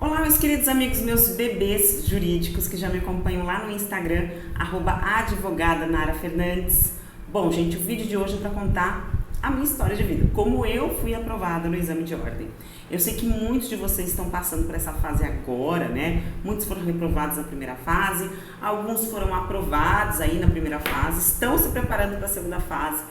Olá, meus queridos amigos, meus bebês jurídicos que já me acompanham lá no Instagram, @advogadanarafernandes. Bom, gente, o vídeo de hoje é para contar a minha história de vida, como eu fui aprovada no exame de ordem. Eu sei que muitos de vocês estão passando por essa fase agora, né? Muitos foram reprovados na primeira fase, alguns foram aprovados aí na primeira fase, estão se preparando para a segunda fase.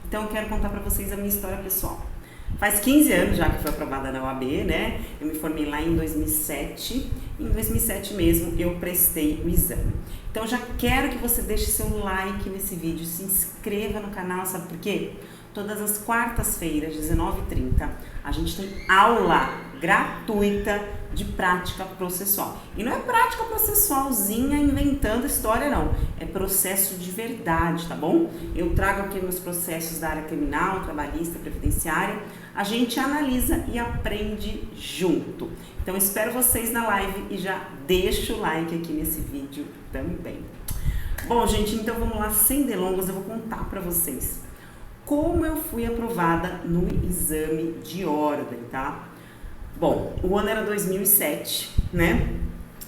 Então eu quero contar para vocês a minha história pessoal. Faz 15 anos já que fui aprovada na OAB, né? Eu me formei lá em 2007. Em 2007 mesmo eu prestei o exame. Então já quero que você deixe seu like nesse vídeo, se inscreva no canal, sabe por quê? Todas as quartas-feiras, 19h30, a gente tem aula gratuita de prática processual. E não é prática processualzinha inventando história, não. É processo de verdade, tá bom? Eu trago aqui meus processos da área criminal, trabalhista, previdenciária. A gente analisa e aprende junto. Então, espero vocês na live e já deixa o like aqui nesse vídeo também. Bom, gente, então vamos lá, sem delongas, eu vou contar pra vocês como eu fui aprovada no exame de ordem, tá? Bom, o ano era 2007, né?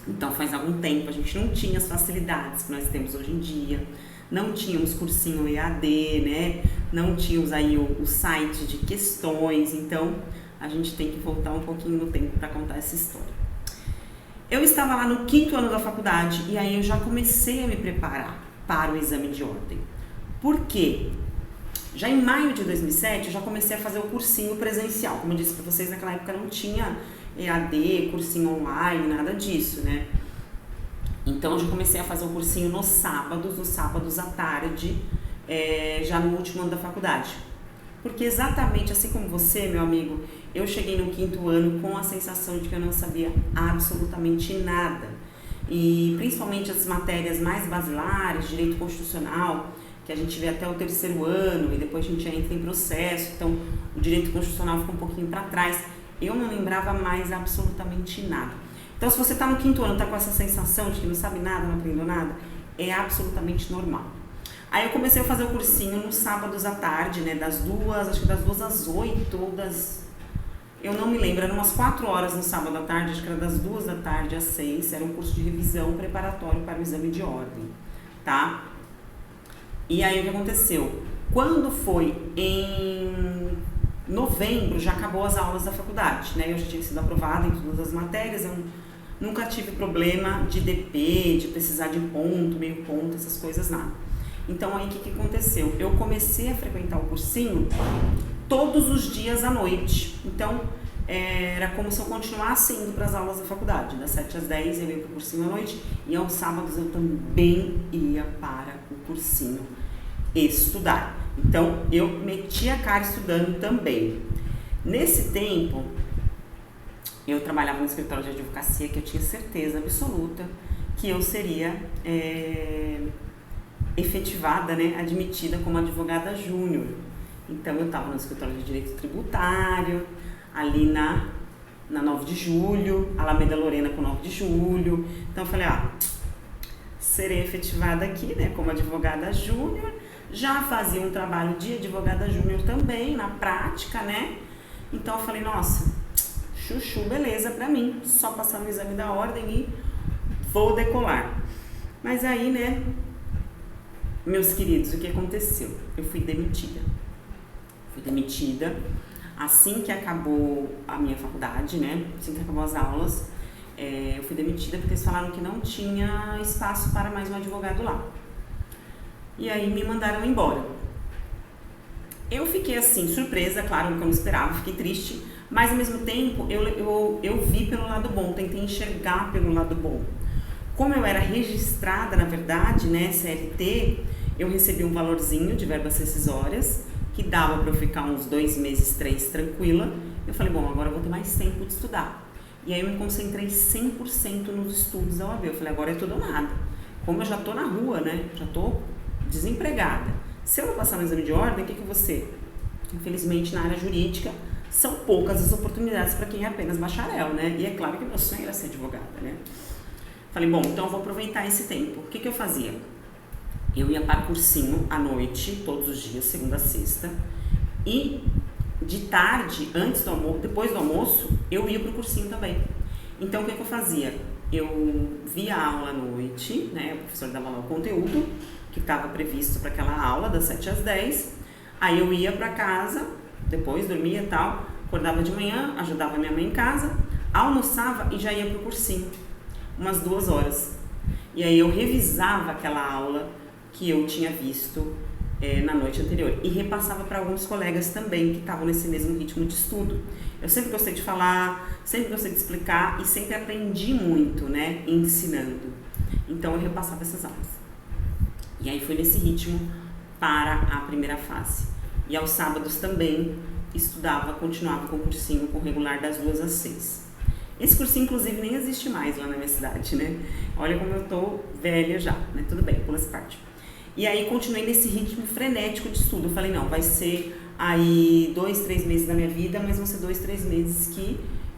Então faz algum tempo, a gente não tinha as facilidades que nós temos hoje em dia, não tínhamos cursinho EAD, né? Não tínhamos aí o site de questões, então a gente tem que voltar um pouquinho no tempo para contar essa história. Eu estava lá no 5º ano da faculdade e aí eu já comecei a me preparar para o exame de ordem. Por quê? Já em maio de 2007, eu já comecei a fazer o cursinho presencial. Como eu disse para vocês, naquela época não tinha EAD, cursinho online, nada disso, né? Então, eu já comecei a fazer o cursinho nos sábados à tarde, já no último ano da faculdade. Porque exatamente assim como você, meu amigo, eu cheguei no 5º ano com a sensação de que eu não sabia absolutamente nada. E principalmente as matérias mais basilares, direito constitucional, que a gente vê até o 3º ano e depois a gente entra em processo, então o direito constitucional fica um pouquinho para trás. Eu não lembrava mais absolutamente nada. Então, se você está no 5º ano, está com essa sensação de que não sabe nada, não aprendeu nada, é absolutamente normal. Aí eu comecei a fazer o cursinho nos sábados à tarde, né, das 2, acho que das 2 às 8 ou eu não me lembro, eram umas 4 horas no sábado à tarde, acho que era das 2 da tarde às 6, era um curso de revisão preparatório para o exame de ordem, tá? E aí o que aconteceu? Quando foi em novembro, já acabou as aulas da faculdade, né? Eu já tinha sido aprovada em todas as matérias, eu nunca tive problema de DP, de precisar de ponto, meio ponto, essas coisas, nada. Então aí o que aconteceu? Eu comecei a frequentar o cursinho todos os dias à noite. Então era como se eu continuasse indo para as aulas da faculdade. Das 7 às 10 eu ia para o cursinho à noite e aos sábados eu também ia para o cursinho estudar. Então eu meti a cara estudando também. Nesse tempo eu trabalhava no escritório de advocacia que eu tinha certeza absoluta que eu seria efetivada, né, admitida como advogada júnior. Então eu estava no escritório de direito tributário, ali na 9 de julho, Alameda Lorena com 9 de julho. Então eu falei, serei efetivada aqui, né, como advogada júnior. Já fazia um trabalho de advogada júnior também, na prática, né? Então eu falei, nossa, chuchu, beleza pra mim, só passar no exame da ordem e vou decolar. Mas aí, né, meus queridos, o que aconteceu? Eu fui demitida. Assim que acabou a minha faculdade, né? Assim que acabou as aulas, eu fui demitida porque eles falaram que não tinha espaço para mais um advogado lá. E aí me mandaram embora. Eu fiquei assim, surpresa, claro, que eu não esperava, fiquei triste, mas ao mesmo tempo eu vi pelo lado bom, tentei enxergar pelo lado bom. Como eu era registrada, na verdade, né, CLT, eu recebi um valorzinho de verbas rescisórias, que dava para eu ficar uns 2 meses, 3, tranquila. Eu falei, bom, agora eu vou ter mais tempo de estudar. E aí eu me concentrei 100% nos estudos da OAB. Eu falei, agora é tudo ou nada. Como eu já tô na rua, né, já tô desempregada. Se eu não passar no exame de ordem, o que eu vou ser? Infelizmente, na área jurídica, são poucas as oportunidades para quem é apenas bacharel, né? E é claro que meu sonho era ser advogada, né? Falei, bom, então eu vou aproveitar esse tempo. O que eu fazia? Eu ia para o cursinho à noite, todos os dias, segunda a sexta, e de tarde, antes do almoço, depois do almoço, eu ia para o cursinho também. Então, o que eu fazia? Eu via a aula à noite, né? O professor dava lá o conteúdo que estava previsto para aquela aula, das 7 às 10. Aí eu ia para casa, depois dormia e tal, acordava de manhã, ajudava minha mãe em casa, almoçava e já ia pro cursinho, umas 2 horas. E aí eu revisava aquela aula que eu tinha visto na noite anterior e repassava para alguns colegas também que estavam nesse mesmo ritmo de estudo. Eu sempre gostei de falar, sempre gostei de explicar e sempre aprendi muito, né, ensinando. Então eu repassava essas aulas. E aí foi nesse ritmo para a primeira fase. E aos sábados também estudava, continuava com o cursinho com regular das 2 às 6. Esse cursinho, inclusive, nem existe mais lá na minha cidade, né? Olha como eu tô velha já, né? Tudo bem, pula essa parte. E aí continuei nesse ritmo frenético de estudo. Eu falei, não, vai ser aí 2, 3 meses da minha vida, mas vão ser 2, 3 meses que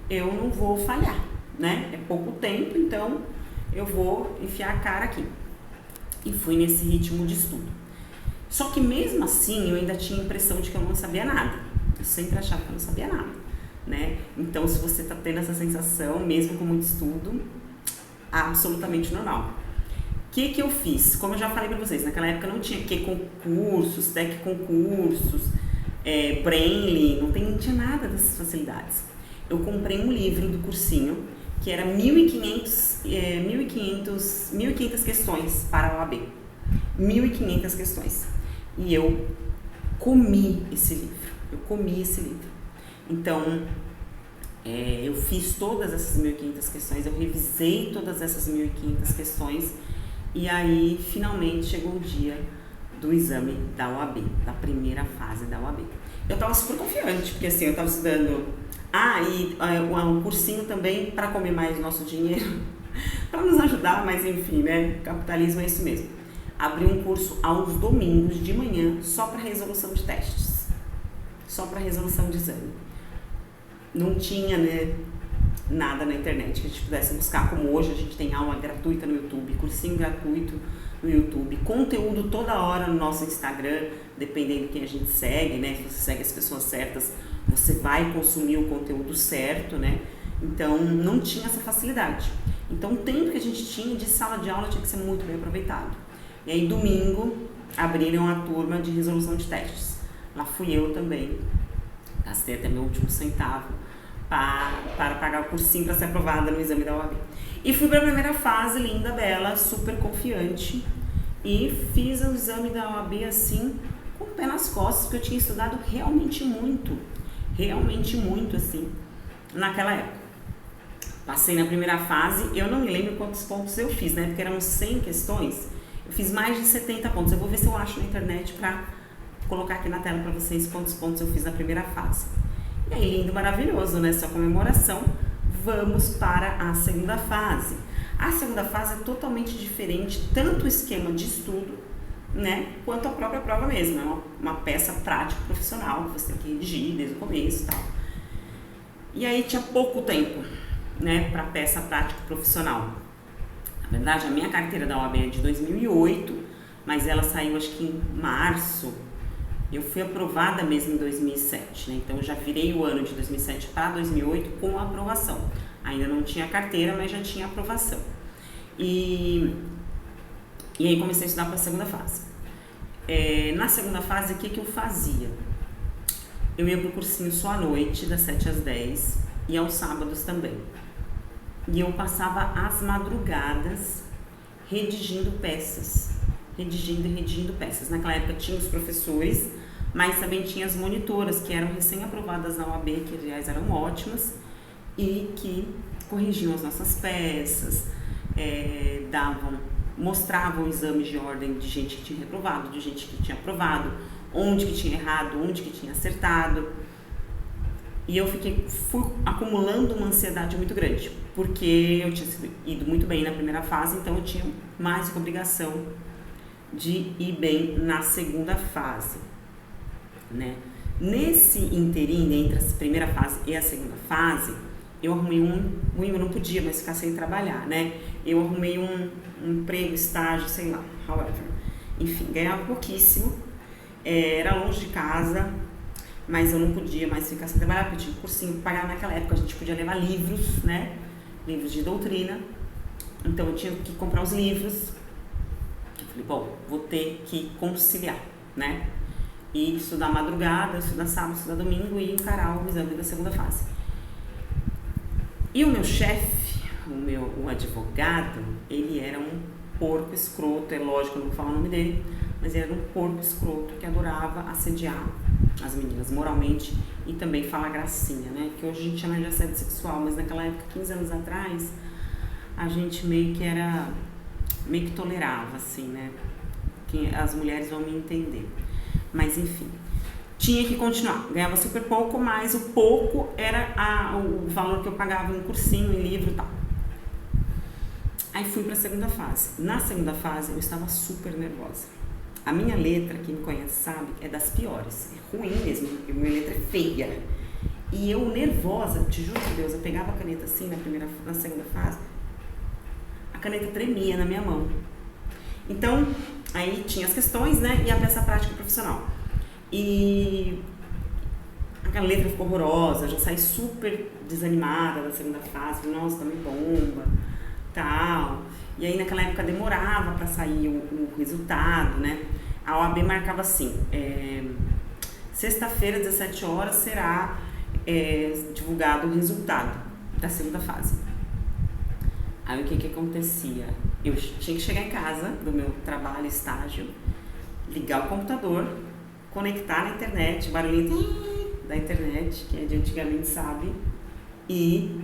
eu não vou falhar, né? É pouco tempo, então eu vou enfiar a cara aqui. E fui nesse ritmo de estudo. Só que mesmo assim, eu ainda tinha a impressão de que eu não sabia nada. Eu sempre achava que eu não sabia nada, né? Então, se você tá tendo essa sensação, mesmo com muito estudo, absolutamente normal. O que eu fiz? Como eu já falei pra vocês, naquela época não tinha concursos, tech concursos, Brainly, não tinha nada dessas facilidades. Eu comprei um livro do cursinho, que era 1.500 questões para a OAB. 1.500 questões. E eu comi esse livro. Então, eu fiz todas essas 1.500 questões, eu revisei todas essas 1.500 questões e aí, finalmente, chegou o dia do exame da OAB, da primeira fase da OAB. Eu tava super confiante, porque assim, eu tava estudando... um cursinho também para comer mais nosso dinheiro, para nos ajudar, mas enfim, né? Capitalismo é isso mesmo. Abri um curso aos domingos de manhã só para resolução de testes, só para resolução de exame. Não tinha, né, nada na internet que a gente pudesse buscar, como hoje a gente tem aula gratuita no YouTube, cursinho gratuito no YouTube, conteúdo toda hora no nosso Instagram, dependendo de quem a gente segue, né? Se você segue as pessoas certas, você vai consumir o conteúdo certo, né? Então, não tinha essa facilidade. Então, o tempo que a gente tinha de sala de aula tinha que ser muito bem aproveitado. E aí, domingo, abriram a turma de resolução de testes. Lá fui eu também. Gastei até meu último centavo para pagar o cursinho para ser aprovada no exame da OAB. E fui para a primeira fase, linda, bela, super confiante. E fiz o exame da OAB assim, com o pé nas costas, porque eu tinha estudado realmente muito, assim, naquela época. Passei na primeira fase, eu não me lembro quantos pontos eu fiz, né? Porque eram 100 questões, eu fiz mais de 70 pontos. Eu vou ver se eu acho na internet para colocar aqui na tela para vocês quantos pontos eu fiz na primeira fase. E aí, lindo, maravilhoso, né? Sua comemoração. Vamos para a segunda fase. A segunda fase é totalmente diferente, tanto o esquema de estudo, né, quanto a própria prova mesmo. É uma peça prática profissional que você tem que redigir desde o começo e tal. E aí tinha pouco tempo, né, para peça prática profissional. Na verdade, a minha carteira da OAB é de 2008, mas ela saiu acho que em março. Eu fui aprovada mesmo em 2007, né? Então eu já virei o ano de 2007 para 2008 com a aprovação. Ainda não tinha carteira, mas já tinha aprovação. E aí comecei a estudar para a segunda fase. Na segunda fase, o que eu fazia? Eu ia para o cursinho só à noite, das 7 às 10, e aos sábados também. E eu passava as madrugadas redigindo peças. Redigindo peças. Naquela época tinha os professores, mas também tinha as monitoras, que eram recém-aprovadas na OAB, que aliás eram ótimas, e que corrigiam as nossas peças, mostravam exames de ordem de gente que tinha reprovado, de gente que tinha aprovado, onde que tinha errado, onde que tinha acertado. E eu fui acumulando uma ansiedade muito grande, porque eu tinha ido muito bem na primeira fase, então eu tinha mais que obrigação de ir bem na segunda fase, né? Nesse inteirinho, entre a primeira fase e a segunda fase, eu arrumei eu não podia mais ficar sem trabalhar, né? Eu arrumei um emprego, estágio, sei lá, however. Enfim, ganhava pouquíssimo, era longe de casa, mas eu não podia mais ficar sem trabalhar, porque eu tinha cursinho para pagar naquela época, a gente podia levar livros, né? livros de doutrina. Então eu tinha que comprar os livros. Eu falei, bom, vou ter que conciliar, né? E estudar madrugada, estudar sábado, estudar domingo e encarar o exame da segunda fase. E o meu chefe, o advogado, ele era um porco escroto, é lógico, eu não vou falar o nome dele, mas ele era um porco escroto que adorava assediar as meninas moralmente e também falar gracinha, né? Que hoje a gente chama de assédio sexual, mas naquela época, 15 anos atrás, a gente meio que tolerava, assim, né? Que as mulheres vão me entender. Mas enfim, tinha que continuar. Ganhava super pouco, mas o pouco era o valor que eu pagava em cursinho, em livro e tal. Aí fui para a segunda fase. Na segunda fase eu estava super nervosa. A minha letra, quem me conhece sabe, é das piores. É ruim mesmo, porque a minha letra é feia. E eu nervosa, te juro por Deus, eu pegava a caneta assim na segunda fase, a caneta tremia na minha mão. Então, aí tinha as questões, né, e a peça prática profissional. E aquela letra ficou horrorosa, eu já saí super desanimada da segunda fase, falei, nossa, tá me bomba, tal. E aí naquela época demorava para sair o resultado, né? A OAB marcava assim, sexta-feira, 17 horas, será divulgado o resultado da segunda fase. Aí o que acontecia? Eu tinha que chegar em casa do meu trabalho, estágio, ligar o computador, conectar na internet, barulhinho da internet, que é de antigamente, sabe? E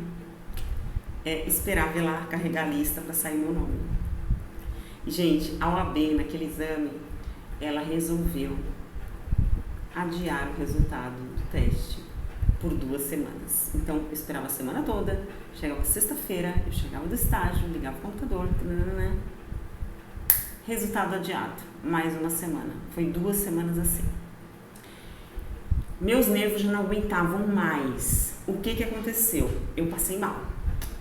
esperar ver lá, carregar a lista para sair meu nome. E, gente, a OAB, naquele exame, ela resolveu adiar o resultado do teste por 2 semanas. Então, eu esperava a semana toda, chegava sexta-feira, eu chegava do estágio, ligava o computador, resultado adiado, mais uma semana. Foi 2 semanas assim. Meus nervos já não aguentavam mais. O que aconteceu? Eu passei mal.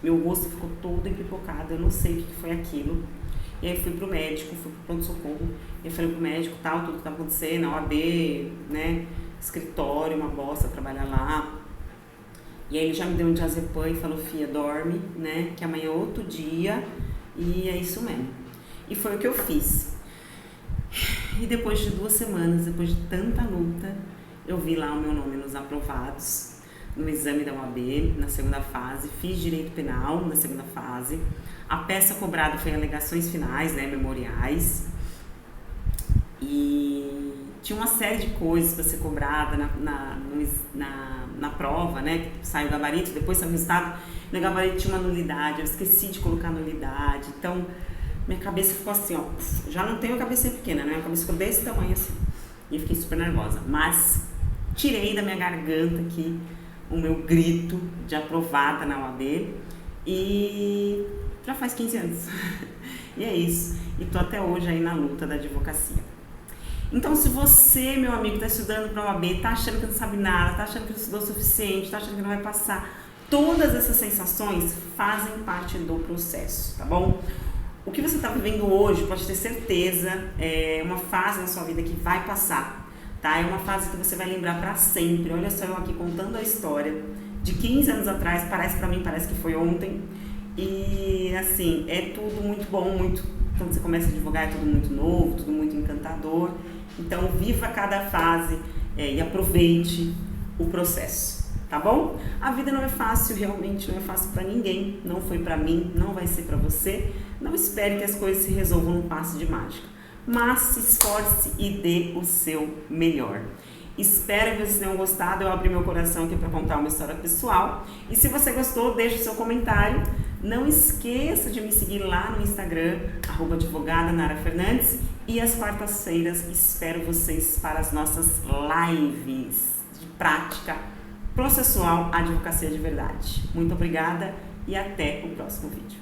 Meu rosto ficou todo empipocado, eu não sei o que foi aquilo. E aí fui pro médico, fui pro pronto-socorro. E eu falei pro médico, tudo que tá acontecendo, a OAB, né, escritório, uma bosta, trabalhar lá. E aí ele já me deu um diazepam e falou, filha, dorme, né, que amanhã é outro dia. E é isso mesmo. E foi o que eu fiz. E depois de 2 semanas, depois de tanta luta, eu vi lá o meu nome nos aprovados, no exame da OAB, na segunda fase, fiz direito penal na segunda fase, a peça cobrada foi alegações finais, né, memoriais, e tinha uma série de coisas para ser cobrada na prova, né, saiu o gabarito, depois saiu o resultado, no gabarito tinha uma nulidade, eu esqueci de colocar nulidade, então minha cabeça ficou assim, ó, já não tenho a cabecinha pequena, né, minha cabeça ficou desse tamanho assim, e eu fiquei super nervosa, mas tirei da minha garganta aqui o meu grito de aprovada na OAB e já faz 15 anos. E é isso. E tô até hoje aí na luta da advocacia. Então, se você, meu amigo, tá estudando para a OAB, tá achando que não sabe nada, tá achando que não estudou o suficiente, tá achando que não vai passar, todas essas sensações fazem parte do processo, tá bom? O que você tá vivendo hoje, pode ter certeza, é uma fase na sua vida que vai passar. Tá? É uma fase que você vai lembrar para sempre. Olha só eu aqui contando a história de 15 anos atrás, parece que foi ontem. E assim, é tudo muito bom, quando você começa a advogar é tudo muito novo, tudo muito encantador. Então viva cada fase e aproveite o processo, tá bom? A vida não é fácil, realmente não é fácil para ninguém. Não foi para mim, não vai ser para você. Não espere que as coisas se resolvam num passe de mágica. Mas se esforce e dê o seu melhor. Espero que vocês tenham gostado. Eu abri meu coração aqui para contar uma história pessoal. E se você gostou, deixe o seu comentário. Não esqueça de me seguir lá no Instagram, @advogadanarafernandes. E às quartas-feiras espero vocês para as nossas lives de prática processual, advocacia de verdade. Muito obrigada e até o próximo vídeo.